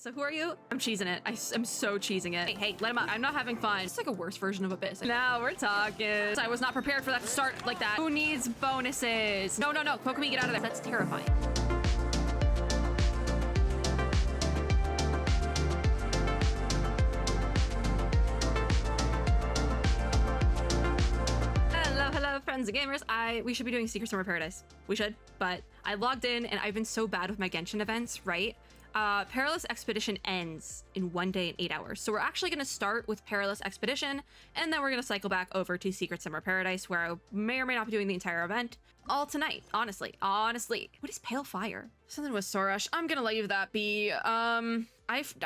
so who are you? I'm cheesing it. I'm so cheesing it. Hey, let him out. I'm not having fun. It's like a worse version of Abyss. Now we're talking. I was not prepared for that to start like that. Who needs bonuses? No. Kokomi, get out of there. That's terrifying. Hello, friends and gamers. We should be doing Secret Summer Paradise. We should, but I logged in and I've been so bad with my Genshin events, right? Perilous Expedition ends in 1 day and 8 hours. So we're actually going to start with Perilous Expedition, and then we're going to cycle back over to Secret Summer Paradise, where I may or may not be doing the entire event all tonight. Honestly. What is Pale Fire? Something with Sorush. I'm going to leave that be. I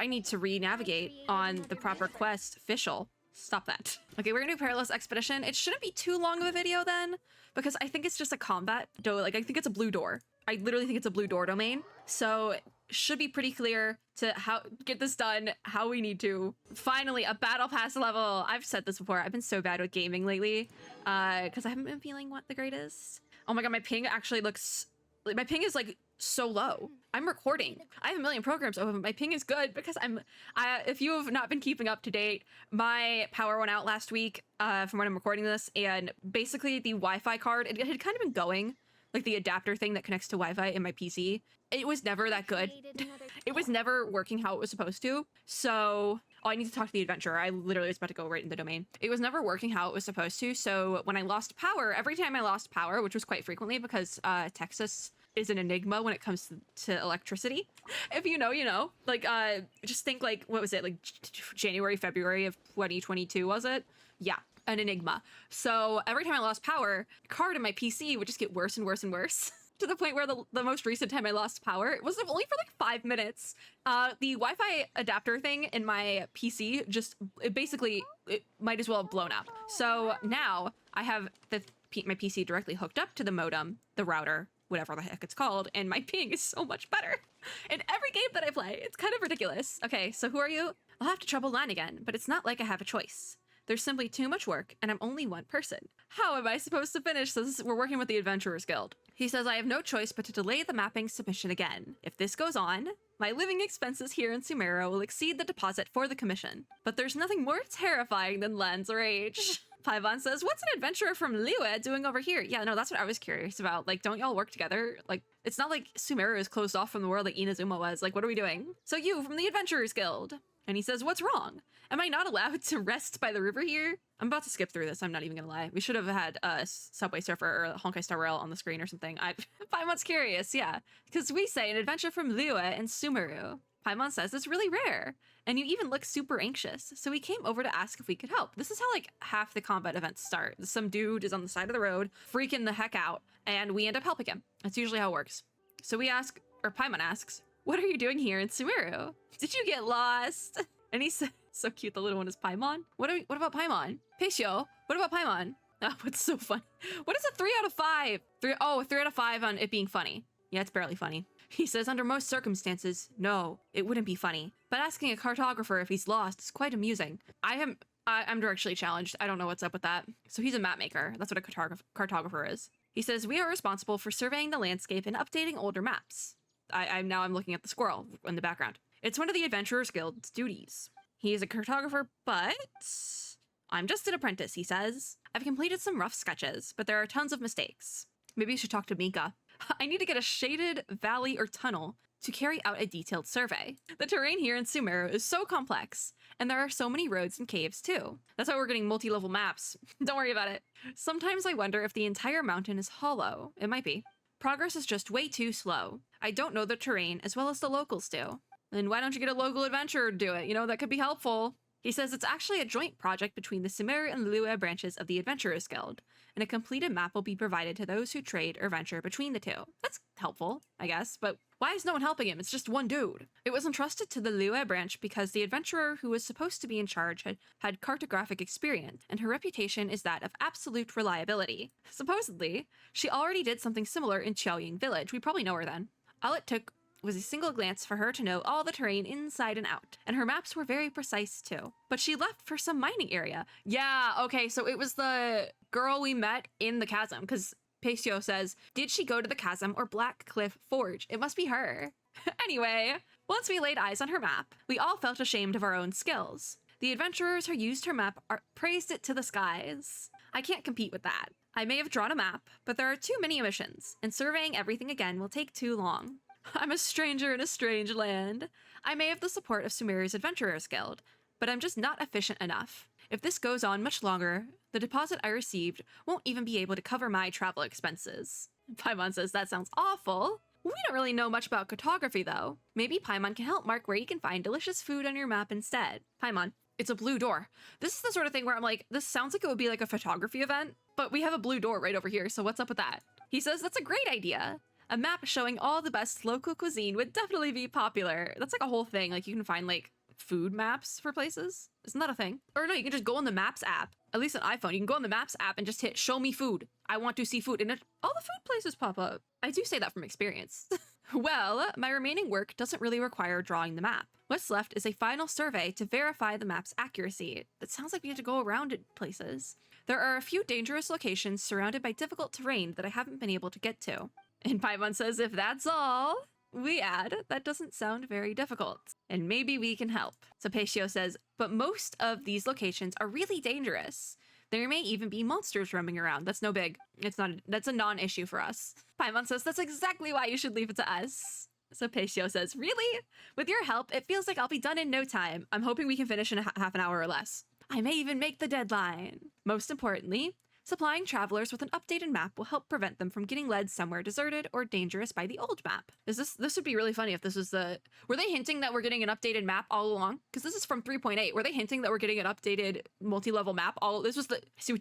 need to re-navigate on the proper quest. Official. Stop that. Okay, we're gonna do Perilous Expedition. It shouldn't be too long of a video then, because I think it's just a combat I think it's a blue door. I literally think it's a blue door domain. So it should be pretty clear to how get this done, how we need to. Finally, a battle pass level. I've said this before. I've been so bad with gaming lately because I haven't been feeling what the greatest. Oh my God, my ping actually looks, my ping is like so low. I'm recording. I have a million programs open, but my ping is good because if you have not been keeping up to date, my power went out last week from when I'm recording this, and basically the Wi-Fi card, it had kind of been going, like the adapter thing that connects to Wi-Fi in my PC. It was never that good. It was never working how it was supposed to. So, I need to talk to the adventurer. I literally was about to go right in the domain. It was never working how it was supposed to. So when I lost power, every time I lost power, which was quite frequently because Texas is an enigma when it comes to electricity. If you know, you know. Like, just think like, what was it? Like January, February of 2022, was it? Yeah, an enigma. So every time I lost power, card in my PC would just get worse and worse and worse. To the point where the most recent time I lost power, it was only for like 5 minutes. The Wi-Fi adapter thing in my PC it might as well have blown up. So now I have my PC directly hooked up to the modem, the router, whatever the heck it's called, and my ping is so much better in every game that I play. It's kind of ridiculous. Okay, so who are you? I'll have to trouble line again, but it's not like I have a choice. There's simply too much work, and I'm only one person. How am I supposed to finish this? We're working with the Adventurers Guild. He says I have no choice but to delay the mapping submission again. If this goes on, my living expenses here in Sumeru will exceed the deposit for the commission. But there's nothing more terrifying than Lan's rage. Paimon says, what's an adventurer from Liyue doing over here? Yeah, no, that's what I was curious about. Like, don't y'all work together? Like, it's not like Sumeru is closed off from the world like Inazuma was. Like, what are we doing? So you from the Adventurers Guild. And he says, what's wrong? Am I not allowed to rest by the river here? I'm about to skip through this. I'm not even gonna lie. We should have had a Subway Surfer or a Honkai Star Rail on the screen or something. Paimon's curious, yeah. Because we say an adventure from Liyue and Sumeru. Paimon says it's really rare, and you even look super anxious. So we came over to ask if we could help. This is how like half the combat events start. Some dude is on the side of the road, freaking the heck out, and we end up helping him. That's usually how it works. So we ask, or Paimon asks, what are you doing here in Sumeru? Did you get lost? And he said, so cute, the little one is Paimon. What about Paimon? Peisho, what about Paimon? Oh, it's so funny. What is a 3 out of 5? 3 out of 5 on it being funny. Yeah, it's barely funny. He says, under most circumstances, no, it wouldn't be funny. But asking a cartographer if he's lost is quite amusing. I'm directionally challenged. I don't know what's up with that. So he's a map maker. That's what a cartographer is. He says, we are responsible for surveying the landscape and updating older maps. I'm looking at the squirrel in the background. It's one of the Adventurers Guild's duties. He is a cartographer, but I'm just an apprentice, he says. I've completed some rough sketches, but there are tons of mistakes. Maybe you should talk to Mika. I need to get a shaded valley or tunnel to carry out a detailed survey. The terrain here in Sumeru is so complex, and there are so many roads and caves too. That's why we're getting multi-level maps. Don't worry about it. Sometimes I wonder if the entire mountain is hollow. It might be. Progress is just way too slow. I don't know the terrain as well as the locals do. Then why don't you get a local adventurer to do it? You know, that could be helpful. He says it's actually a joint project between the Sumeru and Liyue branches of the Adventurers Guild, and a completed map will be provided to those who trade or venture between the two. That's helpful, I guess, but why is no one helping him? It's just one dude. It was entrusted to the Liyue branch because the adventurer who was supposed to be in charge had cartographic experience, and her reputation is that of absolute reliability. Supposedly, she already did something similar in Qiaoying village. We probably know her then. All it took was a single glance for her to know all the terrain inside and out, and her maps were very precise too. But she left for some mining area. Yeah, okay, so it was the girl we met in the chasm, because Peisho says, did she go to the chasm or Black Cliff Forge? It must be her. Anyway, Once we laid eyes on her map, we all felt ashamed of our own skills. The adventurers who used her map praised it to the skies. I can't compete with that. I may have drawn a map, but there are too many emissions, and surveying everything again will take too long. I'm a stranger in a strange land. I may have the support of Sumeru's Adventurers Guild, but I'm just not efficient enough. If this goes on much longer, the deposit I received won't even be able to cover my travel expenses. Paimon says that sounds awful. We don't really know much about cartography, though. Maybe Paimon can help mark where you can find delicious food on your map instead. Paimon, it's a blue door. This is the sort of thing where I'm like, this sounds like it would be like a photography event, but we have a blue door right over here, so what's up with that? He says that's a great idea. A map showing all the best local cuisine would definitely be popular. That's like a whole thing. Like you can find like food maps for places. Isn't that a thing? Or no, you can just go on the Maps app. At least on iPhone, you can go on the Maps app and just hit show me food. I want to see food. And all the food places pop up. I do say that from experience. Well, my remaining work doesn't really require drawing the map. What's left is a final survey to verify the map's accuracy. It sounds like we have to go around places. There are a few dangerous locations surrounded by difficult terrain that I haven't been able to get to. And Paimon says, if that's all, we add, that doesn't sound very difficult. And maybe we can help. So Peishio says, but most of these locations are really dangerous. There may even be monsters roaming around. That's no big. That's a non-issue for us. Paimon says, that's exactly why you should leave it to us. So Peishio says, really? With your help, it feels like I'll be done in no time. I'm hoping we can finish in half an hour or less. I may even make the deadline. Most importantly, supplying travelers with an updated map will help prevent them from getting led somewhere deserted or dangerous by the old map. This would be really funny if this was were they hinting that we're getting an updated map all along? Because this is from 3.8. Were they hinting that we're getting an updated multi-level map? This was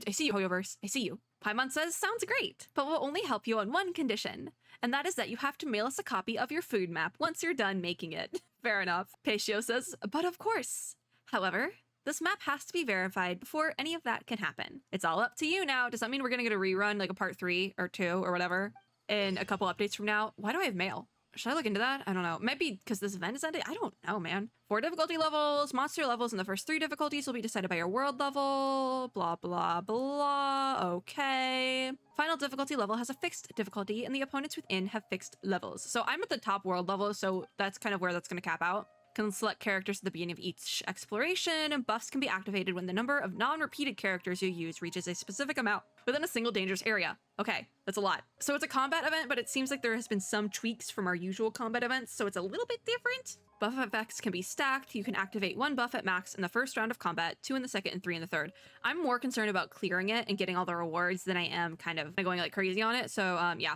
I see you, Hoyoverse. I see you. Paimon says, sounds great, but we'll only help you on one condition, and that is that you have to mail us a copy of your food map once you're done making it. Fair enough. Peishio says, but of course. However, this map has to be verified before any of that can happen. It's all up to you now. Does that mean we're gonna get a rerun, like a part 3 or 2 or whatever, in a couple updates from now? Why do I have mail? Should I look into that? I don't know. Maybe because this event is ending? I don't know, man. 4 difficulty levels, monster levels in the first 3 difficulties will be decided by your world level, blah, blah, blah. Okay. Final difficulty level has a fixed difficulty, and the opponents within have fixed levels. So I'm at the top world level, so that's kind of where that's gonna cap out. Can select characters at the beginning of each exploration, and buffs can be activated when the number of non-repeated characters you use reaches a specific amount within a single dangerous area. Okay, that's a lot. So it's a combat event, but it seems like there has been some tweaks from our usual combat events, so it's a little bit different. Buff effects can be stacked. You can activate 1 buff at max in the first round of combat, 2 in the second, and 3 in the third. I'm more concerned about clearing it and getting all the rewards than I am kind of going like crazy on it, so yeah.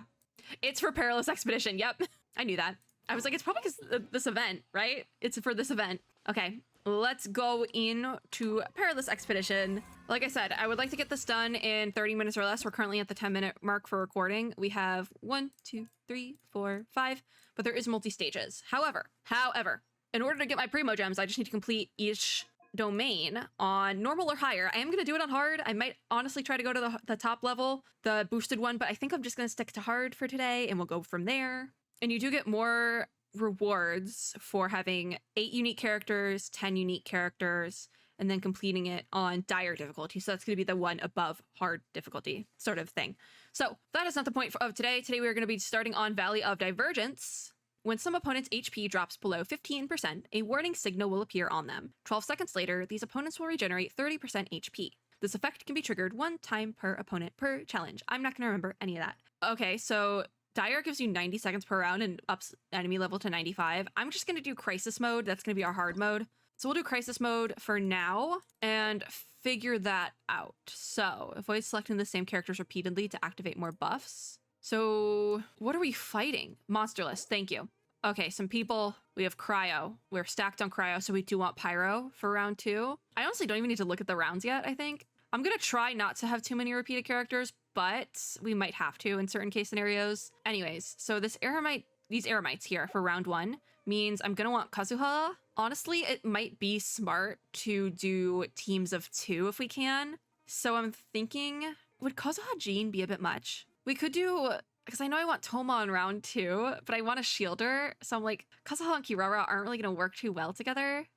It's for Perilous Expedition, yep. I knew that. I was like, it's probably because this event, right? It's for this event. Okay, let's go into Perilous Expedition. Like I said, I would like to get this done in 30 minutes or less. We're currently at the 10-minute mark for recording. We have 1, 2, 3, 4, 5, but there is multi-stages. However, in order to get my Primo Gems, I just need to complete each domain on normal or higher. I am going to do it on hard. I might honestly try to go to the top level, the boosted one, but I think I'm just going to stick to hard for today, and we'll go from there. And you do get more rewards for having 8 unique characters, 10 unique characters, and then completing it on dire difficulty. So that's going to be the one above hard difficulty sort of thing. So that is not the point of today. Today we are going to be starting on Valley of Divergence. When some opponent's HP drops below 15%, a warning signal will appear on them. 12 seconds later, these opponents will regenerate 30% HP. This effect can be triggered 1 time per opponent per challenge. I'm not going to remember any of that. Okay, so Dire gives you 90 seconds per round and ups enemy level to 95. I'm just going to do Crisis Mode. That's going to be our hard mode. So we'll do Crisis Mode for now and figure that out. So avoid selecting the same characters repeatedly to activate more buffs. So what are we fighting? Monster list. Thank you. Okay, some people. We have Cryo. We're stacked on Cryo, so we do want Pyro for round 2. I honestly don't even need to look at the rounds yet, I think. I'm going to try not to have too many repeated characters, but we might have to in certain case scenarios. Anyways, so these Eremites here for round 1 means I'm gonna want Kazuha. Honestly, it might be smart to do teams of 2 if we can. So I'm thinking, would Kazuha Jean be a bit much? We could do, because I know I want Toma in round 2, but I want a shielder. So I'm like, Kazuha and Kirara aren't really gonna work too well together.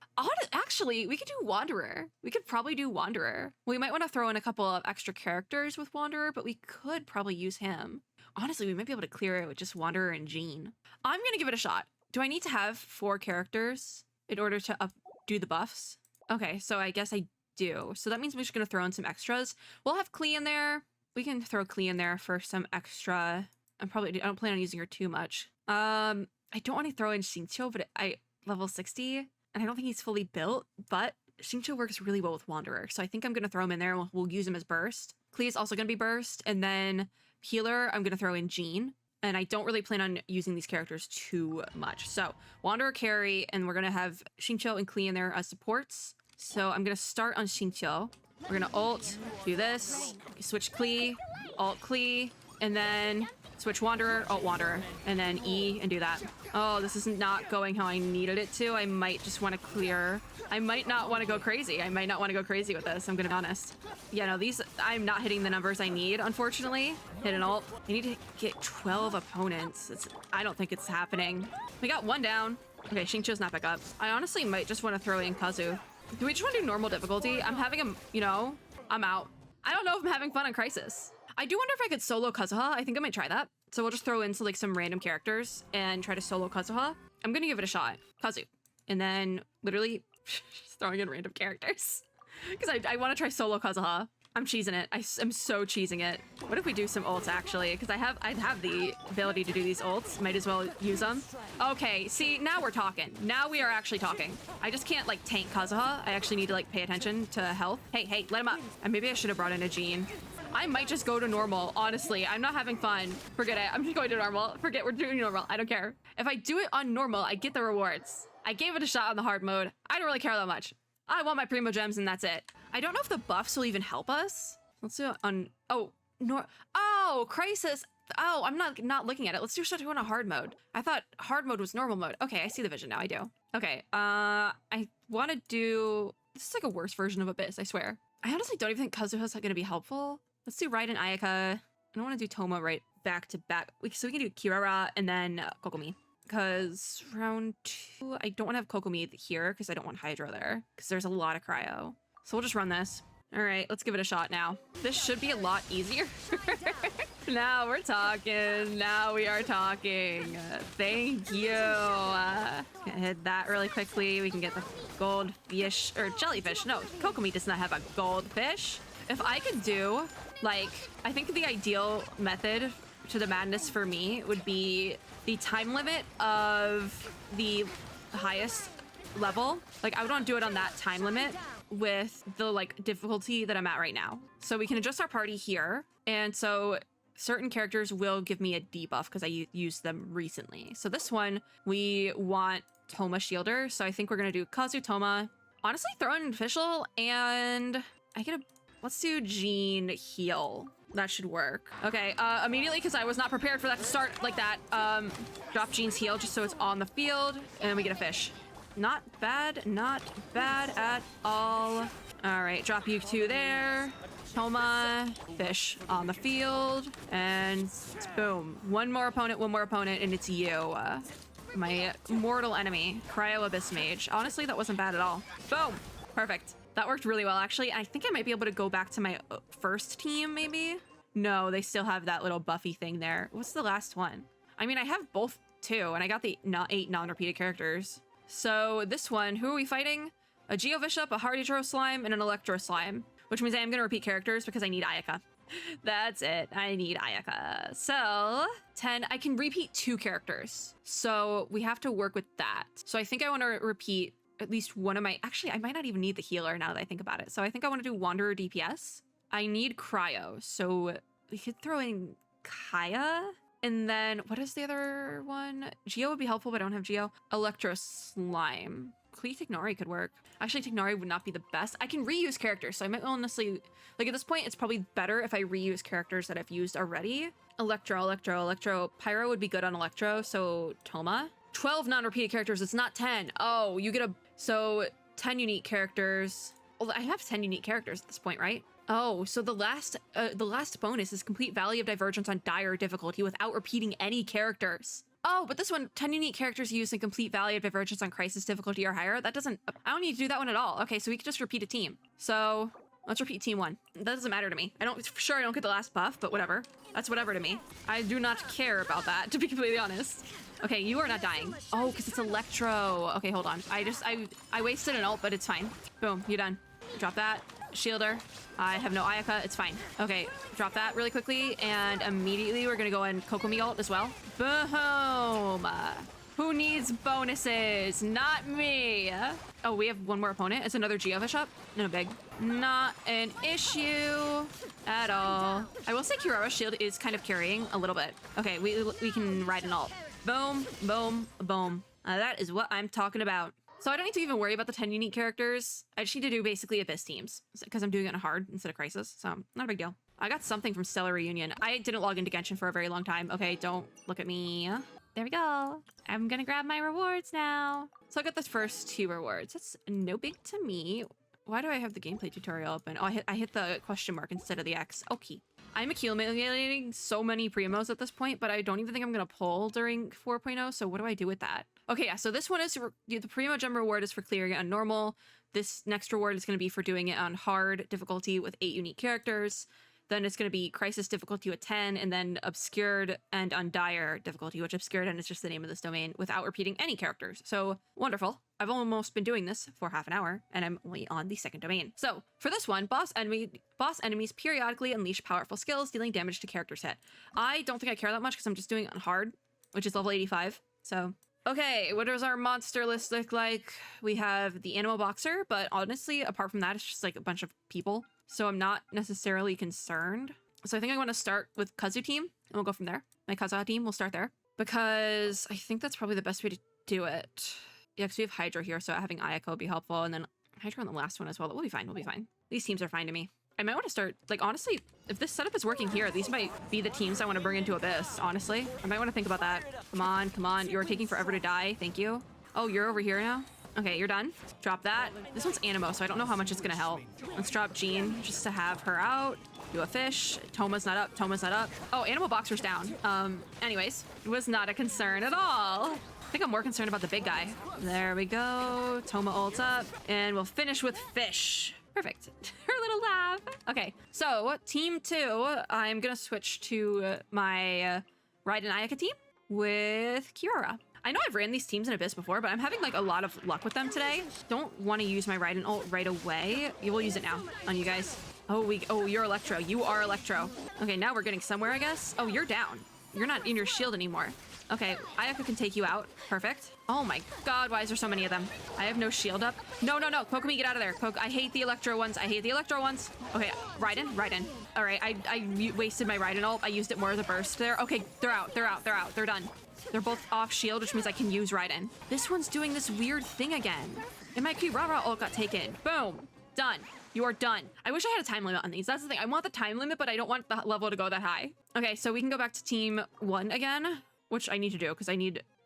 Actually, we could do Wanderer. We could probably do Wanderer. We might want to throw in a couple of extra characters with Wanderer, but we could probably use him. Honestly, we might be able to clear it with just Wanderer and Jean. I'm going to give it a shot. Do I need to have 4 characters in order to do the buffs? Okay, so I guess I do. So that means we're just gonna throw in some extras. We'll have Klee in there. We can throw Klee in there for some extra. I don't plan on using her too much. I don't want to throw in Xingqiu, but I level 60, and I don't think he's fully built, but Xingqiu works really well with Wanderer. So I think I'm gonna throw him in there and we'll use him as burst. Klee is also gonna be burst, and then healer, I'm gonna throw in Jean. And I don't really plan on using these characters too much. So Wanderer carry, and we're gonna have Xingqiu and Klee in there as supports. So I'm gonna start on Xingqiu. We're gonna ult, do this, switch Klee, ult Klee, and then switch Wanderer, ult Wanderer, and then E and do that. Oh, this is not going how I needed it to. I might just want to clear. I might not want to go crazy. I might not want to go crazy with this, I'm gonna be honest. Yeah, no, I'm not hitting the numbers I need, unfortunately. Hit an ult. I need to get 12 opponents. I don't think it's happening. We got 1 down. Okay, Xingqiu's not back up. I honestly might just want to throw in Kazu. Do we just want to do normal difficulty? I'm having I'm out. I don't know if I'm having fun on Crisis. I do wonder if I could solo Kazuha. I think I might try that. So we'll just throw in some random characters and try to solo Kazuha. I'm gonna give it a shot. Kazu. And then literally just throwing in random characters. Because I want to try solo Kazuha. I'm cheesing it. I'm so cheesing it. What if we do some ults actually? Because I have the ability to do these ults. Might as well use them. Okay, see, now we're talking. Now we are actually talking. I just can't like tank Kazuha. I actually need to like pay attention to health. Hey, let him up. And maybe I should have brought in a Jean. I might just go to normal, honestly. I'm not having fun. Forget it. I'm just going to normal. Forget we're doing normal. I don't care. If I do it on normal, I get the rewards. I gave it a shot on the hard mode. I don't really care that much. I want my Primo Gems and that's it. I don't know if the buffs will even help us. Let's do it on, Crisis. Oh, I'm not looking at it. Let's do shut on a hard mode. I thought hard mode was normal mode. Okay, I see the vision now, I do. Okay, I want to do, this is like a worse version of Abyss, I swear. I honestly don't even think Kazuha's gonna be helpful. Let's do Raiden Ayaka. I don't want to do Toma right back to back. So we can do Kirara and then Kokomi. Because round 2, I don't want to have Kokomi here because I don't want Hydro there. Because there's a lot of cryo. So we'll just run this. All right, let's give it a shot now. This should be a lot easier. Now we're talking. Now we are talking. Thank you. Gonna hit that really quickly. We can get the goldfish or jellyfish. No, Kokomi does not have a goldfish. If I could do, like, I think the ideal method to the madness for me would be the time limit of the highest level. Like, I would want to do it on that time limit with the like difficulty that I'm at right now. So we can adjust our party here. And so certain characters will give me a debuff because I used them recently. So this one, we want Toma Shielder. So I think we're going to do Kazu Toma. Honestly, throw in Official and let's do Jean Heal. That should work. Okay, immediately, because I was not prepared for that to start like that, drop Jean's Heal just so it's on the field, and we get a fish. Not bad at all. All right, drop you 2 there. Toma, fish on the field, and boom. One more opponent, and it's you. My mortal enemy, Cryo Abyss Mage. Honestly, that wasn't bad at all. Boom, perfect. That worked really well, actually. I think I might be able to go back to my first team, maybe? No, they still have that little Buffy thing there. What's the last one? I mean, I have both, too, and I got the 8 non-repeated characters. So this one, who are we fighting? A Geovishap, a Hydro Slime, and an Electro Slime, which means I am going to repeat characters because I need Ayaka. That's it. I need Ayaka. So 10, I can repeat 2 characters. So we have to work with that. So I think I want to repeat at least one of my, actually, I might not even need the healer now that I think about it. So I think I want to do Wanderer DPS. I need Cryo. So we could throw in Kaya. And then what is the other one? Geo would be helpful, but I don't have Geo. Electro Slime. Klee Tignari could work. Actually, Tignari would not be the best. I can reuse characters, so I might honestly, like at this point, it's probably better if I reuse characters that I've used already. Electro. Pyro would be good on Electro, so Toma. 12 non-repeated characters, it's not 10. Oh, you get so 10 unique characters. Well, I have 10 unique characters at this point, right? Oh, so the last bonus is complete Valley of Divergence on dire difficulty without repeating any characters. Oh, but this one, 10 unique characters used in complete Valley of Divergence on crisis difficulty or higher. I don't need to do that one at all. Okay, so we can just repeat a team. So let's repeat team 1. That doesn't matter to me. I don't get the last buff, but whatever. That's whatever to me. I do not care about that, to be completely honest. Okay, you are not dying. Oh, because it's Electro. Okay, hold on. I wasted an ult, but it's fine. Boom, you're done. Drop that. Shielder. I have no Ayaka. It's fine. Okay, drop that really quickly, and immediately we're gonna go in Kokomi ult as well. Boom! Who needs bonuses? Not me. Oh, we have one more opponent. It's another Geofish up. No big. Not an issue at all. I will say Kirara's shield is kind of carrying a little bit. Okay, we can ride an ult. Boom, boom, boom. That is what I'm talking about. So I don't need to even worry about the 10 unique characters. I just need to do basically Abyss teams because I'm doing it on hard instead of Crisis. So not a big deal. I got something from Stellar Reunion. I didn't log into Genshin for a very long time. Okay, don't look at me. There we go. I'm gonna grab my rewards now. So I got the first 2 rewards. That's no big to me. Why do I have the gameplay tutorial open? Oh, I hit the question mark instead of the X. Okay. I'm accumulating so many primos at this point, but I don't even think I'm gonna pull during 4.0. So what do I do with that? Okay, yeah, so this one is the primo gem reward is for clearing it on normal. This next reward is gonna be for doing it on hard difficulty with 8 unique characters. Then it's going to be Crisis difficulty with 10, and then Obscured and Undire difficulty, which Obscured and is just the name of this domain, without repeating any characters. So, wonderful. I've almost been doing this for half an hour, and I'm only on the 2nd domain. So, for this one, boss enemies periodically unleash powerful skills, dealing damage to characters hit. I don't think I care that much, because I'm just doing it on hard, which is level 85. So, okay, what does our monster list look like? We have the Animal Boxer, but honestly, apart from that, it's just like a bunch of people. So I'm not necessarily concerned. So I think I want to start with Kazu team, and we'll go from there. My Kazuha team, we'll start there. Because I think that's probably the best way to do it. Yeah, because we have Hydro here, so having Ayako would be helpful. And then Hydro on the last one as well. We'll be fine, we'll be fine. These teams are fine to me. I might want to start, like, honestly, if this setup is working here, these might be the teams I want to bring into Abyss, honestly. I might want to think about that. Come on, come on. You're taking forever to die. Thank you. Oh, you're over here now? Okay, you're done. Drop that. This one's Animo, so I don't know how much it's gonna help. Let's drop Jean just to have her out. Do a fish. Toma's not up. Toma's not up. Oh, Animal Boxer's down. Anyways, it was not a concern at all. I think I'm more concerned about the big guy. There we go. Toma ults up, and we'll finish with fish. Perfect. Her little laugh. Okay, so team 2, I'm gonna switch to my Raiden Ayaka team with Kirara. I know I've ran these teams in Abyss before, but I'm having like a lot of luck with them today. Don't want to use my Raiden ult right away. You will use it now on you guys. Oh, you're Electro. You are Electro. Okay, now we're getting somewhere, I guess. Oh, you're down. You're not in your shield anymore. Okay, Ayaka can take you out. Perfect. Oh my god, why is there so many of them? I have no shield up. No. Kokomi, get out of there. I hate the Electro ones. I hate the Electro ones. Okay, Raiden. All right, I wasted my Raiden ult. I used it more as a burst there. Okay, they're out. They're done. They're both off shield, which means I can use Raiden. This one's doing this weird thing again. And my Kirara ult got taken. Boom. Done. You are done. I wish I had a time limit on these. That's the thing. I want the time limit, but I don't want the level to go that high. Okay, so we can go back to team 1 again, which I need to do because I'm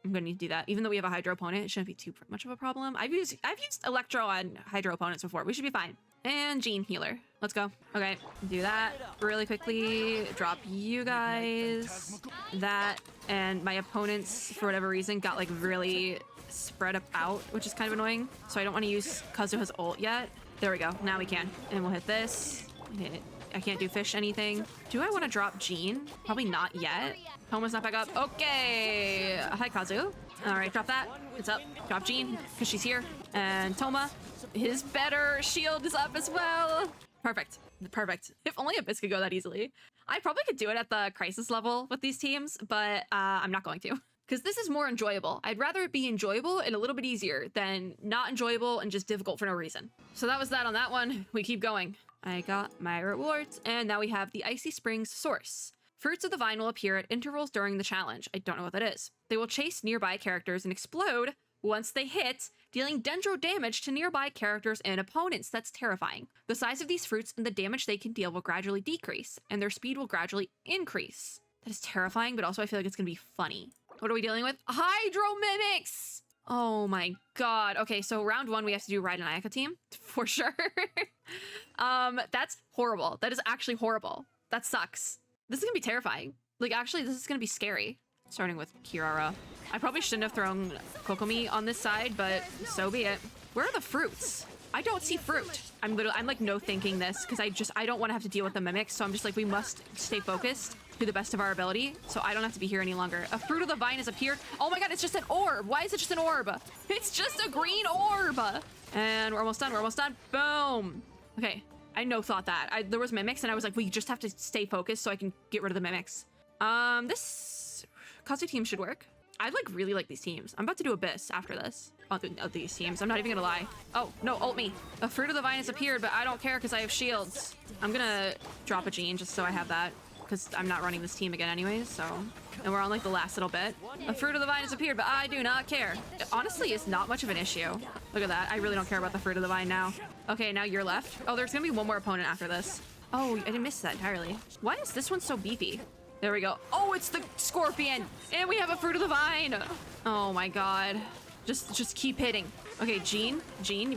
gonna need to do that. Even though we have a Hydro opponent, it shouldn't be too much of a problem. I've used Electro on Hydro opponents before. We should be fine. And Jean healer. Let's go. Okay, do that really quickly. Drop you guys. That, and my opponents, for whatever reason, got like really spread up out, which is kind of annoying. So I don't want to use Kazuha's ult yet. There we go. Now we can. And we'll hit this. I can't do fish anything. Do I want to drop Jean? Probably not yet. Toma's not back up. Okay. Hi, Kazu. All right, drop that. It's up. Drop Jean, because she's here. And Toma, his better shield is up as well. Perfect. If only Abyss could go that easily. I probably could do it at the Crisis level with these teams, but I'm not going to. Because this is more enjoyable. I'd rather it be enjoyable and a little bit easier than not enjoyable and just difficult for no reason. So that was that on that one. We keep going. I got my rewards, and now we have the Icy Springs Source. Fruits of the Vine will appear at intervals during the challenge. I don't know what that is. They will chase nearby characters and explode once they hit, dealing dendro damage to nearby characters and opponents. That's terrifying. The size of these fruits and the damage they can deal will gradually decrease, and their speed will gradually increase. That is terrifying, but also I feel like it's gonna be funny. What are we dealing with? Hydro Mimics! Oh my god. Okay, so round 1, we have to do Raiden Ayaka team, for sure. That's horrible. That is actually horrible. That sucks. This is gonna be terrifying. Like, actually, this is gonna be scary. Starting with Kirara. I probably shouldn't have thrown Kokomi on this side, but so be it. Where are the fruits? I don't see fruit. I'm like no thinking this, because I don't want to have to deal with the mimics, so I'm just like, we must stay focused. to the best of our ability, so I don't have to be here any longer. A fruit of the vine has appeared. Oh my god, it's just an orb. Why is it just an orb? It's just a green orb. And we're almost done. We're almost done. Boom. Okay. I thought that. There was mimics, and I was like, we just have to stay focused so I can get rid of the mimics. This Kazu team should work. I really like these teams. I'm about to do Abyss after this. Of these teams. I'm not even gonna lie. Oh, no, ult me. A fruit of the vine has appeared, but I don't care because I have shields. I'm gonna drop a gene just so I have that, because I'm not running this team again anyways, so. And we're on the last little bit. A fruit of the vine has appeared, but I do not care. It honestly is not much of an issue. Look at that. I really don't care about the fruit of the vine now. Okay, now you're left. Oh, there's gonna be one more opponent after this. Oh, I didn't miss that entirely. Why is this one so beefy? There we go. Oh, it's the scorpion. And we have a fruit of the vine. Oh my god. Just keep hitting. Okay, Gene,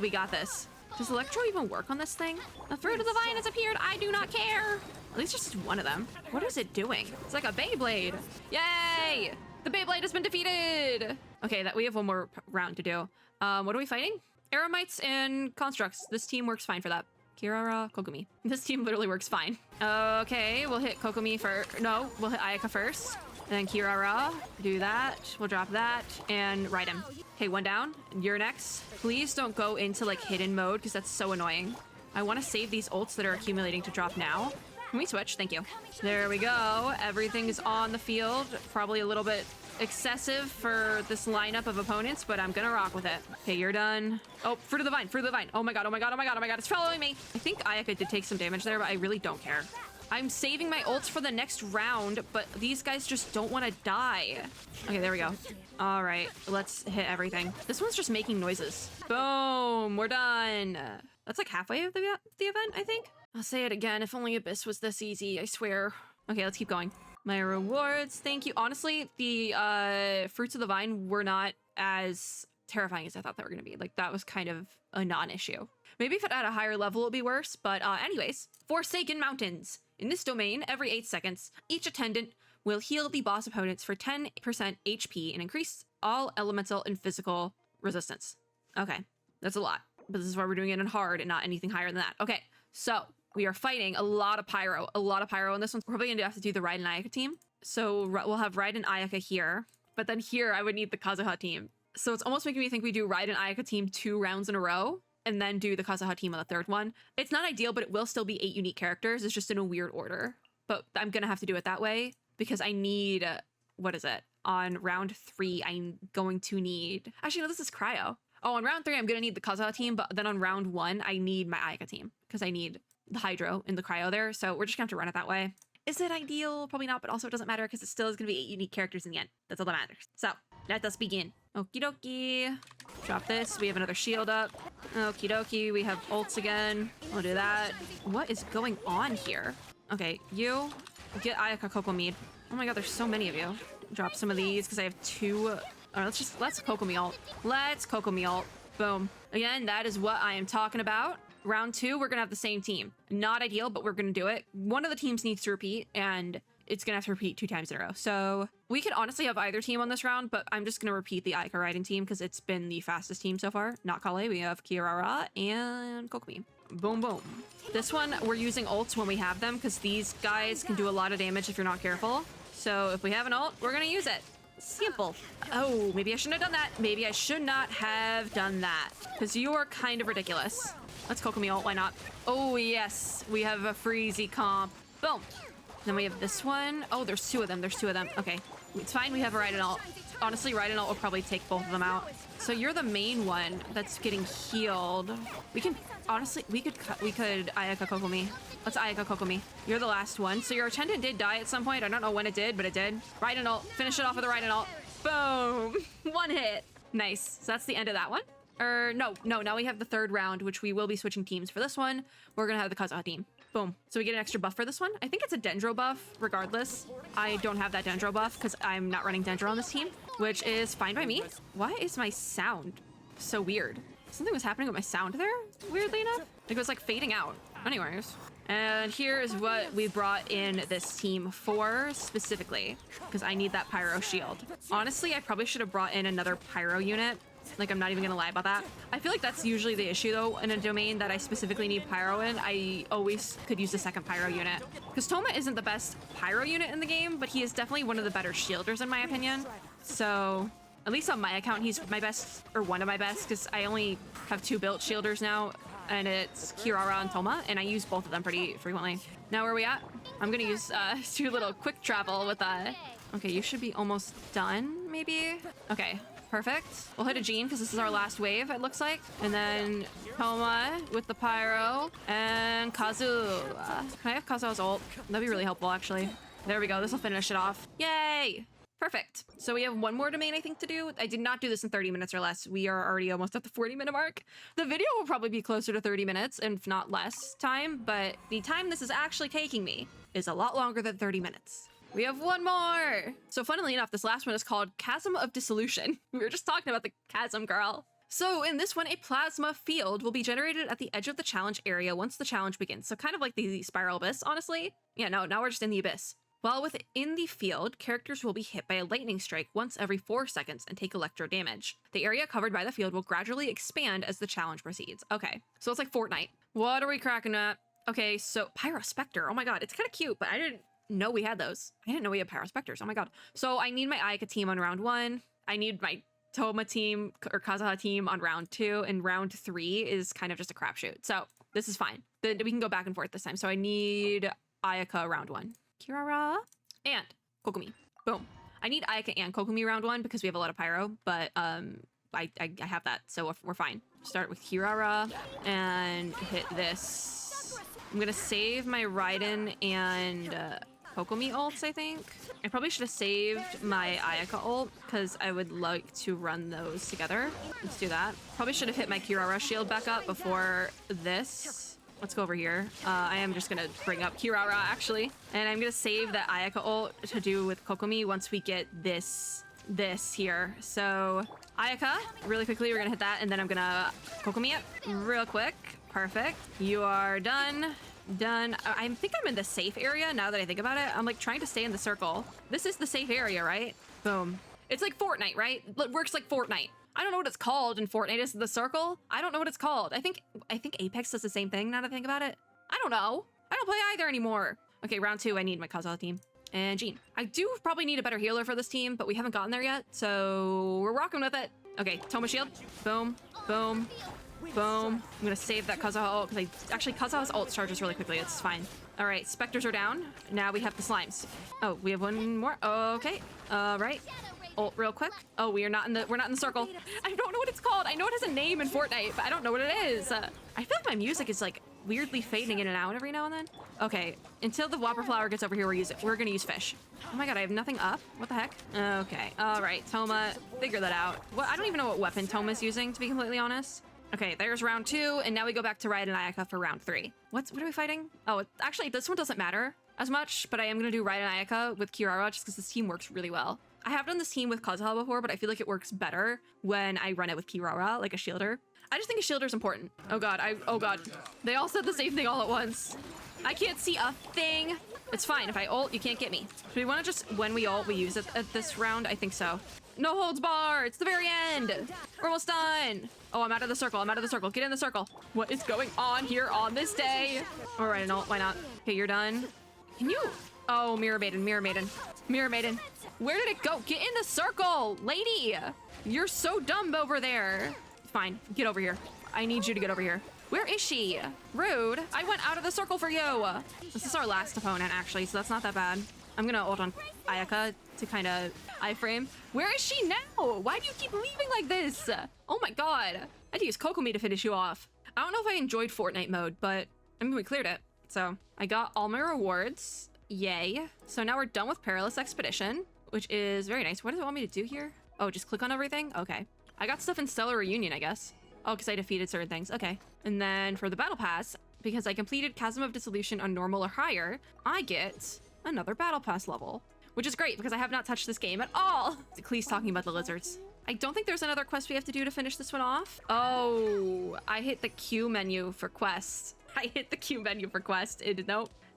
we got this. Does Electro even work on this thing? A fruit of the vine has appeared. I do not care. At least just one of them. What is it doing? It's like a Beyblade. Yay! The Beyblade has been defeated. Okay, we have one more round to do. What are we fighting? Eremites and Constructs. This team works fine for that. Kirara, Kokumi. This team literally works fine. Okay, we'll hit Kokumi first. No, we'll hit Ayaka first. And then Kirara, do that. We'll drop that and ride him. Okay, one down. You're next. Please don't go into hidden mode because that's so annoying. I want to save these ults that are accumulating to drop now. Can we switch? Thank you. There we go. Everything is on the field. Probably a little bit excessive for this lineup of opponents, but I'm gonna rock with it. Okay, you're done. Oh, fruit of the vine, fruit of the vine. Oh my god, oh my god, oh my god, oh my god, it's following me. I think Ayaka did take some damage there, but I really don't care. I'm saving my ults for the next round, but these guys just don't want to die. Okay, there we go. All right, let's hit everything. This one's just making noises. Boom, we're done. That's halfway of the event, I think. I'll say it again, if only Abyss was this easy, I swear. Okay, let's keep going. My rewards, thank you. Honestly, the fruits of the vine were not as terrifying as I thought they were going to be. That was kind of a non-issue. Maybe if it had a higher level, it would be worse. But anyways, Forsaken Mountains. In this domain, every 8 seconds, each attendant will heal the boss opponents for 10% HP and increase all elemental and physical resistance. Okay, that's a lot. But this is why we're doing it in hard and not anything higher than that. Okay, so we are fighting a lot of pyro in this one. We're probably gonna have to do the Raid and Ayaka team. So we'll have Raid and Ayaka here, but then here I would need the Kazuha team. So it's almost making me think we do Raid and Ayaka team 2 rounds in a row, and then do the Kazuha team on the third one. It's not ideal, but it will still be 8 unique characters. It's just in a weird order. But I'm gonna have to do it that way because I need, what is it? On round 3, I'm going to need, actually no, this is Cryo. Oh, on round 3, I'm gonna need the Kazuha team, but then on round 1, I need my Ayaka team because I need the Hydro and the Cryo there. So we're just gonna have to run it that way. Is it ideal? Probably not, but also it doesn't matter because it still is gonna be 8 unique characters in the end. That's all that matters. So let us begin. Okie dokie. Drop this. We have another shield up. Okie dokie. We have ults again. We'll do that. What is going on here? Okay, you get Ayaka Kokomi. Oh my god, there's so many of you. Drop some of these because I have 2. Let's Kokomi ult. Let's Kokomi ult. Boom. Again, that is what I am talking about. Round 2, we're gonna have the same team. Not ideal, but we're gonna do it. One of the teams needs to repeat, and it's gonna have to repeat 2 times in a row. So we could honestly have either team on this round, but I'm just gonna repeat the Ayaka riding team because it's been the fastest team so far. Not Kale, we have Kirara and Kokomi. Boom, boom. This one, we're using ults when we have them because these guys can do a lot of damage if you're not careful. So if we have an ult, we're gonna use it. Simple. Oh, maybe I shouldn't have done that. Maybe I should not have done that because you are kind of ridiculous. Let's Kokomi ult, why not? Oh yes, we have a Freezy comp. Boom. Then we have this one. Oh, there's 2 of them. There's 2 of them. Okay, it's fine. We have a Raid and ult. Honestly, Raid and ult will probably take both of them out. So you're the main one that's getting healed. We can, honestly, we could Ayaka Kokomi. Let's Ayaka Kokomi. You're the last one. So your attendant did die at some point. I don't know when it did, but it did. Raid and ult. Finish it off with a Raid and ult. Boom. 1 hit. Nice. So that's the end of that one. No, now we have the 3rd round, which we will be switching teams for this one. We're gonna have the Kazuha team. Boom. So we get an extra buff for this one. I think it's a Dendro buff, regardless. I don't have that Dendro buff because I'm not running Dendro on this team, which is fine by me. Why is my sound so weird? Something was happening with my sound there, weirdly enough. It was fading out. Anyways. And here is what we brought in this team for specifically, because I need that Pyro shield. Honestly, I probably should have brought in another Pyro unit Like, I'm not even gonna lie about that. I feel like that's usually the issue, though, in a domain that I specifically need pyro in. I always could use a second pyro unit. Because Toma isn't the best pyro unit in the game, but he is definitely one of the better shielders, in my opinion. So, at least on my account, he's my best, or one of my best, because I only have 2 built shielders now, and it's Kirara and Toma, and I use both of them pretty frequently. Now, where are we at? I'm gonna use do a little quick travel with okay, you should be almost done, maybe? Okay, perfect. We'll hit a Jean because this is our last wave, it looks like. And then Toma with the pyro and Kazu. Can I have Kazu's ult? That'd be really helpful, actually. There we go. This will finish it off. Yay! Perfect. So we have one more domain, I think, to do. I did not do this in 30 minutes or less. We are already almost at the 40-minute mark. The video will probably be closer to 30 minutes, if not less time, but the time this is actually taking me is a lot longer than 30 minutes. We have one more. So funnily enough, this last one is called Chasm of Dissolution. We were just talking about the chasm, girl. So in this one, a plasma field will be generated at the edge of the challenge area once the challenge begins. So kind of like the spiral abyss, honestly. Yeah, no, now we're just in the abyss. While within the field, characters will be hit by a lightning strike once every 4 seconds and take electro damage. The area covered by the field will gradually expand as the challenge proceeds. Okay, so it's like Fortnite. What are we cracking at? Okay, so Pyro Spectre. Oh my god, it's kind of cute, but I didn't know we had those. I didn't know we had Pyro Specters. Oh my god. So I need my Ayaka team on round 1. I need my Toma team or Kazuha team on round 2, and round 3 is kind of just a crapshoot. So this is fine. We can go back and forth this time. So I need Ayaka round 1. Kirara and Kokumi. Boom. I need Ayaka and Kokumi round 1 because we have a lot of pyro, but I have that, so we're fine. Start with Kirara and hit this. I'm gonna save my Raiden and Kokumi ults, I think. I probably should have saved my Ayaka ult because I would like to run those together. Let's do that. Probably should have hit my Kirara shield back up before this. Let's go over here. I am just gonna bring up Kirara, actually. And I'm gonna save that Ayaka ult to do with Kokumi once we get this here. So, Ayaka, really quickly, we're gonna hit that, and then I'm gonna Kokumi it real quick. Perfect. You are done. Done. I think I'm in the safe area now that I think about it. I'm like trying to stay in the circle. This is the safe area, right? Boom. It's like Fortnite, right? It works like Fortnite. I don't know what it's called in Fortnite. Is the circle? I don't know what it's called. I think Apex does the same thing now that I think about it. I don't know. I don't play either anymore. Okay, round 2, I need my Kazuha team. And Jean. I do probably need a better healer for this team, but we haven't gotten there yet, so we're rocking with it. Okay, Toma shield. Boom, boom, boom. I'm gonna save that Kazuha ult, because actually Kazuha's ult charges really quickly. It's fine. All right, Spectres are down. Now we have the slimes. Oh, we have one more. Okay, right. Ult real quick. Oh, we're not in the circle. I don't know what it's called. I know it has a name in Fortnite, but I don't know what it is. I feel like my music is like weirdly fading in and out every now and then. Okay, until the Whopper Flower gets over here, we're gonna use fish. Oh my god, I have nothing up. What the heck? Okay, all right, Toma, figure that out. What? I don't even know what weapon Toma's using, to be completely honest. Okay, there's round 2, and now we go back to Raiden and Ayaka for round 3. What are we fighting? Oh, actually, this one doesn't matter as much, but I am gonna do Raiden and Ayaka with Kirara just because this team works really well. I have done this team with Kazuha before, but I feel like it works better when I run it with Kirara, like a shielder. I just think a shielder is important. Oh god, oh god. They all said the same thing all at once. I can't see a thing. It's fine. If I ult, you can't get me. Do we want to just, when we ult, we use it at this round? I think so. No holds bar. It's the very end. We're almost done. Oh, I'm out of the circle. I'm out of the circle. Get in the circle. What is going on here on this day? All right, no, why not? Okay, you're done. Can you? Oh, Mirror Maiden, Mirror Maiden, Mirror Maiden. Where did it go? Get in the circle, lady. You're so dumb over there. Fine, get over here. I need you to get over here. Where is she? Rude. I went out of the circle for you. This is our last opponent, actually, so that's not that bad. I'm gonna ult on Ayaka to kind of iframe. Where is she now? Why do you keep leaving like this? Oh my god. I had to use Kokumi to finish you off. I don't know if I enjoyed Fortnite mode, but I mean, we cleared it. So I got all my rewards. Yay. So now we're done with Perilous Expedition, which is very nice. What does it want me to do here? Oh, just click on everything? Okay. I got stuff in Stellar Reunion, I guess. Oh, because I defeated certain things. Okay. And then for the Battle Pass, because I completed Chasm of Dissolution on normal or higher, I get another Battle Pass level, which is great because I have not touched this game at all. Clee's talking about the lizards. I don't think there's another quest we have to do to finish this one off. Oh, I hit the Q menu for quest. I hit the Q menu for quest.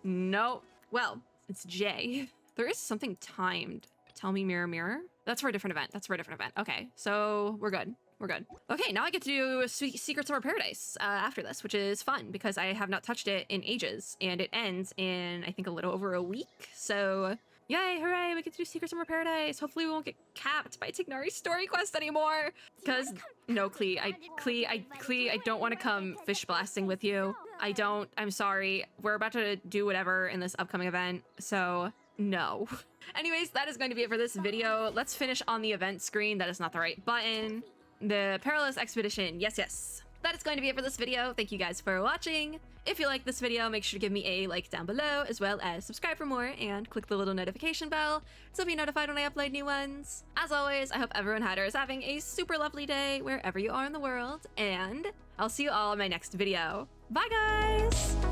Nope. Well, it's J. There is something timed. Tell me mirror, mirror. That's for a different event. Okay, so we're good. we're good. Okay, now I get to do Secret Summer Paradise after this, which is fun because I have not touched it in ages, and it ends in, I think, a little over a week. So yay, hooray, we get to do Secret Summer Paradise. Hopefully we won't get capped by Tignari's story quest anymore. Because, no, Klee, I don't want to come fish blasting with you. I don't, I'm sorry. We're about to do whatever in this upcoming event, so no. Anyways, that is going to be it for this video. Let's finish on the event screen. That is not the right button. The Perilous Expedition, yes. That is going to be it for this video. Thank you guys for watching. If you like this video, make sure to give me a like down below, as well as subscribe for more and click the little notification bell so be notified when I upload new ones. As always, I hope everyone is having a super lovely day wherever you are in the world, and I'll see you all in my next video. Bye guys!